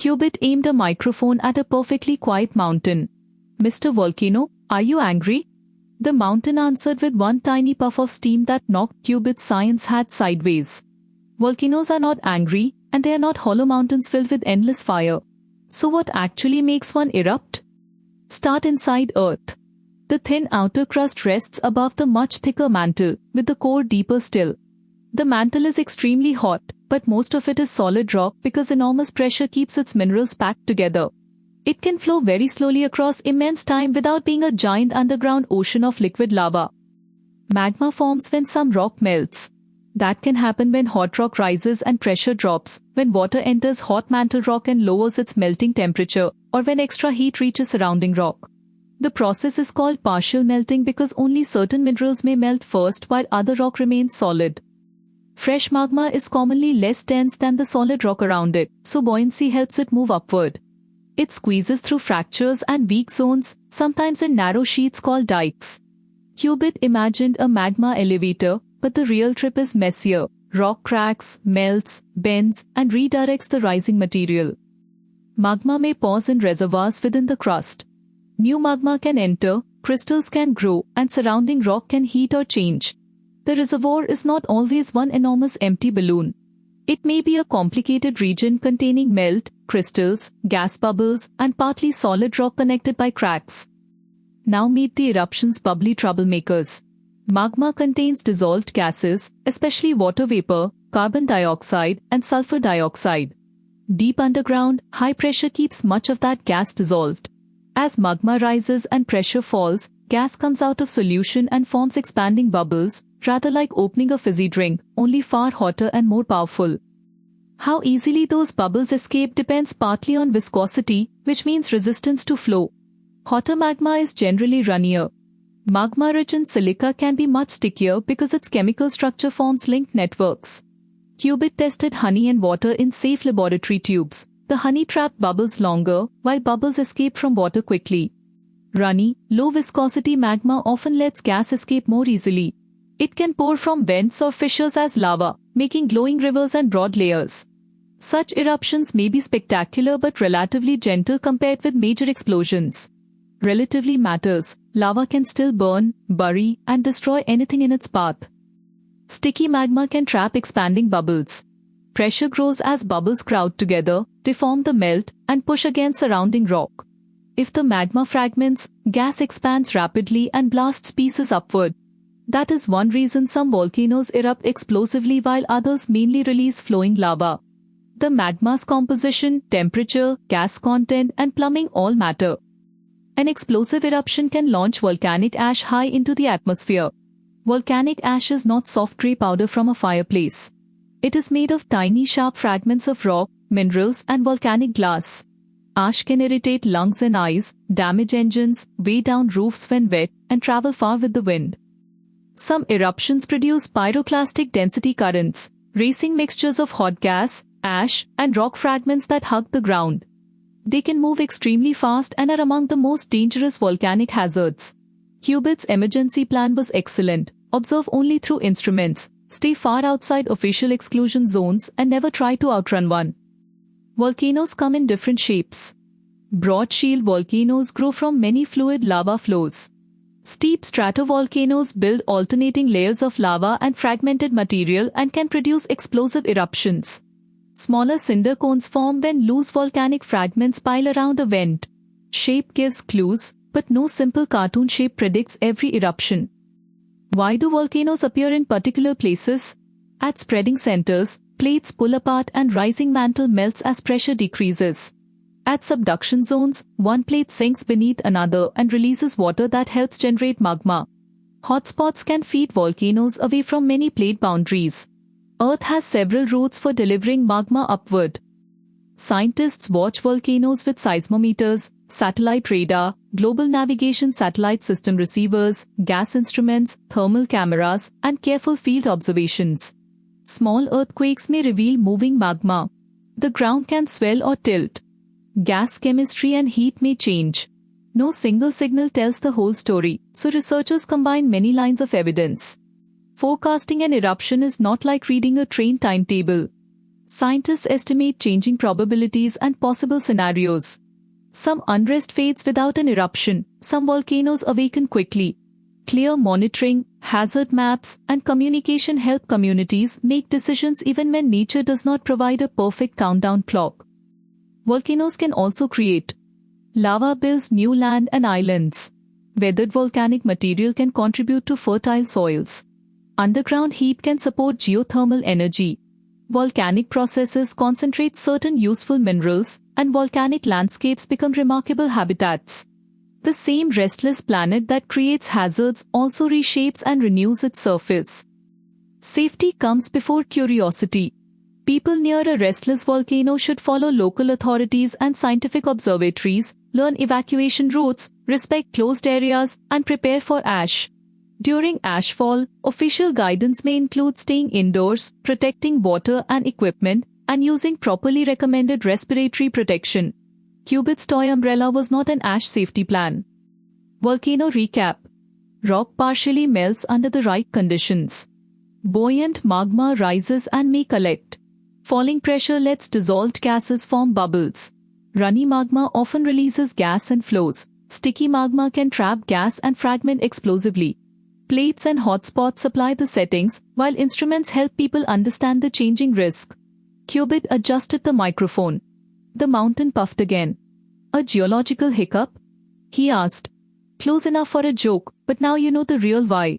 Qubit aimed a microphone at a perfectly quiet mountain. "Mr. Volcano, are you angry?" The mountain answered with one tiny puff of steam that knocked Qubit's science hat sideways. Volcanoes are not angry, and they are not hollow mountains filled with endless fire. So what actually makes one erupt? Start inside Earth. The thin outer crust rests above the much thicker mantle, with the core deeper still. The mantle is extremely hot, but most of it is solid rock because enormous pressure keeps its minerals packed together. It can flow very slowly across immense time without being a giant underground ocean of liquid lava. Magma forms when some rock melts. That can happen when hot rock rises and pressure drops, when water enters hot mantle rock and lowers its melting temperature, or when extra heat reaches surrounding rock. The process is called partial melting because only certain minerals may melt first while other rock remains solid. Fresh magma is commonly less dense than the solid rock around it, so buoyancy helps it move upward. It squeezes through fractures and weak zones, sometimes in narrow sheets called dikes. Qubit imagined a magma elevator, but the real trip is messier. Rock cracks, melts, bends, and redirects the rising material. Magma may pause in reservoirs within the crust. New magma can enter, crystals can grow, and surrounding rock can heat or change. The reservoir is not always one enormous empty balloon. It may be a complicated region containing melt, crystals, gas bubbles, and partly solid rock connected by cracks. Now meet the eruption's bubbly troublemakers. Magma contains dissolved gases, especially water vapor, carbon dioxide, and sulfur dioxide. Deep underground, high pressure keeps much of that gas dissolved. As magma rises and pressure falls, gas comes out of solution and forms expanding bubbles, rather like opening a fizzy drink, only far hotter and more powerful. How easily those bubbles escape depends partly on viscosity, which means resistance to flow. Hotter magma is generally runnier. Magma rich in silica can be much stickier because its chemical structure forms linked networks. Qubit tested honey and water in safe laboratory tubes. The honey trapped bubbles longer, while bubbles escape from water quickly. Runny, low-viscosity magma often lets gas escape more easily. It can pour from vents or fissures as lava, making glowing rivers and broad layers. Such eruptions may be spectacular but relatively gentle compared with major explosions. Relatively matters. Lava can still burn, bury, and destroy anything in its path. Sticky magma can trap expanding bubbles. Pressure grows as bubbles crowd together, deform the melt, and push against surrounding rock. If the magma fragments, gas expands rapidly and blasts pieces upward. That is one reason some volcanoes erupt explosively while others mainly release flowing lava. The magma's composition, temperature, gas content, and plumbing all matter. An explosive eruption can launch volcanic ash high into the atmosphere. Volcanic ash is not soft gray powder from a fireplace. It is made of tiny sharp fragments of rock, minerals, and volcanic glass. Ash can irritate lungs and eyes, damage engines, weigh down roofs when wet, and travel far with the wind. Some eruptions produce pyroclastic density currents, racing mixtures of hot gas, ash, and rock fragments that hug the ground. They can move extremely fast and are among the most dangerous volcanic hazards. Qubit's emergency plan was excellent. Observe only through instruments, stay far outside official exclusion zones, and never try to outrun one. Volcanoes come in different shapes. Broad shield volcanoes grow from many fluid lava flows. Steep stratovolcanoes build alternating layers of lava and fragmented material and can produce explosive eruptions. Smaller cinder cones form when loose volcanic fragments pile around a vent. Shape gives clues, but no simple cartoon shape predicts every eruption. Why do volcanoes appear in particular places? At spreading centers, plates pull apart and rising mantle melts as pressure decreases. At subduction zones, one plate sinks beneath another and releases water that helps generate magma. Hotspots can feed volcanoes away from many plate boundaries. Earth has several routes for delivering magma upward. Scientists watch volcanoes with seismometers, satellite radar, global navigation satellite system receivers, gas instruments, thermal cameras, and careful field observations. Small earthquakes may reveal moving magma. The ground can swell or tilt. Gas chemistry and heat may change. No single signal tells the whole story, so researchers combine many lines of evidence. Forecasting an eruption is not like reading a train timetable. Scientists estimate changing probabilities and possible scenarios. Some unrest fades without an eruption, some volcanoes awaken quickly. Clear monitoring, hazard maps, and communication help communities make decisions even when nature does not provide a perfect countdown clock. Volcanoes can also create. Lava builds new land and islands. Weathered volcanic material can contribute to fertile soils. Underground heat can support geothermal energy. Volcanic processes concentrate certain useful minerals, and volcanic landscapes become remarkable habitats. The same restless planet that creates hazards also reshapes and renews its surface. Safety comes before curiosity. People near a restless volcano should follow local authorities and scientific observatories, learn evacuation routes, respect closed areas, and prepare for ash. During ashfall, official guidance may include staying indoors, protecting water and equipment, and using properly recommended respiratory protection. Qubit's toy umbrella was not an ash safety plan. Volcano recap. Rock partially melts under the right conditions. Buoyant magma rises and may collect. Falling pressure lets dissolved gases form bubbles. Runny magma often releases gas and flows. Sticky magma can trap gas and fragment explosively. Plates and hotspots supply the settings, while instruments help people understand the changing risk. Qubit adjusted the microphone. The mountain puffed again. A geological hiccup? He asked. Close enough for a joke, but now you know the real why.